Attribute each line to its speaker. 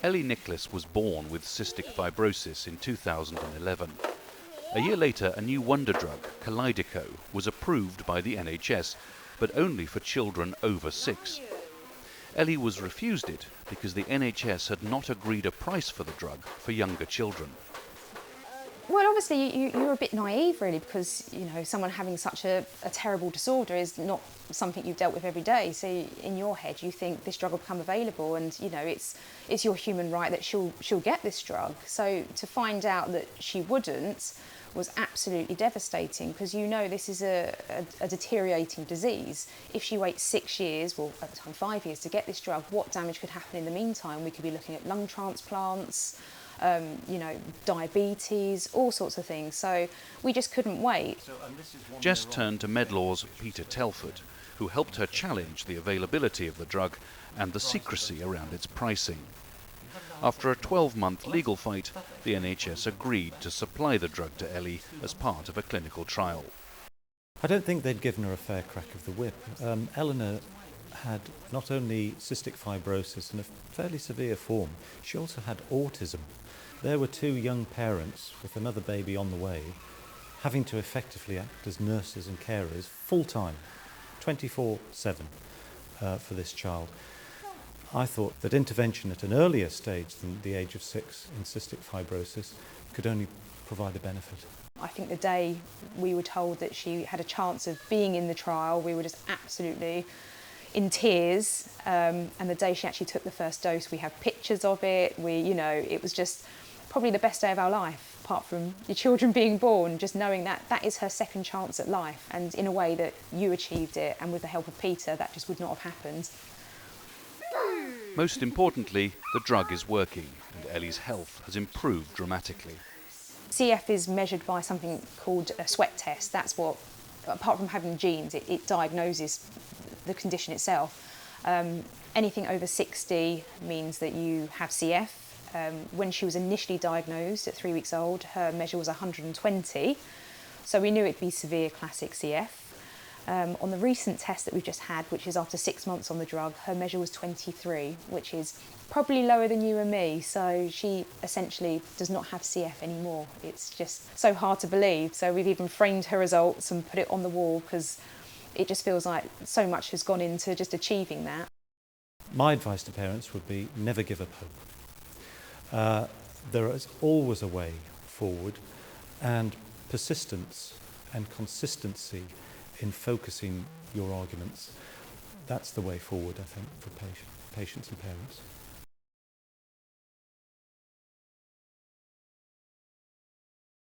Speaker 1: Ellie Nicholas was born with cystic fibrosis in 2011. A year later, a new wonder drug, Kalydeco, was approved by the NHS, but only for children over 6. Ellie was refused it because the NHS had not agreed a price for the drug for younger children.
Speaker 2: Well, obviously you're a bit naive really, because someone having such a terrible disorder is not something you've dealt with every day. So in your head you think this drug will become available, and it's your human right that she'll get this drug. So to find out that she wouldn't was absolutely devastating, because this is a deteriorating disease. If she waits 6 years, well at the time 5 years, to get this drug, what damage could happen in the meantime? We could be looking at lung transplants, diabetes, all sorts of things. So we just couldn't wait.
Speaker 1: Jess turned to Medlaw's Peter Telford, who helped her challenge the availability of the drug and the secrecy around its pricing. After a 12-month legal fight, the NHS agreed to supply the drug to Ellie as part of a clinical trial.
Speaker 3: I don't think they'd given her a fair crack of the whip. Eleanor had not only cystic fibrosis in a fairly severe form, she also had autism. There were 2 young parents with another baby on the way, having to effectively act as nurses and carers full-time, 24/7 for this child. I thought that intervention at an earlier stage than the age of 6 in cystic fibrosis could only provide a benefit.
Speaker 2: I think the day we were told that she had a chance of being in the trial, we were just absolutely in tears. And the day she actually took the first dose, we have pictures of it. It was just probably the best day of our life, apart from your children being born, just knowing that that is her second chance at life, and in a way that you achieved it, and with the help of Peter, that just would not have happened.
Speaker 1: Most importantly, the drug is working, and Ellie's health has improved dramatically.
Speaker 2: CF is measured by something called a sweat test. That's what, apart from having genes, it diagnoses the condition itself. Anything over 60 means that you have CF. When she was initially diagnosed at 3 weeks old, her measure was 120, so we knew it'd be severe classic CF. On the recent test that we've just had, which is after 6 months on the drug, her measure was 23, which is probably lower than you and me, so she essentially does not have CF anymore. It's just so hard to believe. So we've even framed her results and put it on the wall, because it just feels like so much has gone into just achieving that.
Speaker 3: My advice to parents would be never give up hope. There is always a way forward, and persistence and consistency in focusing your arguments, that's the way forward, I think, for patients and parents.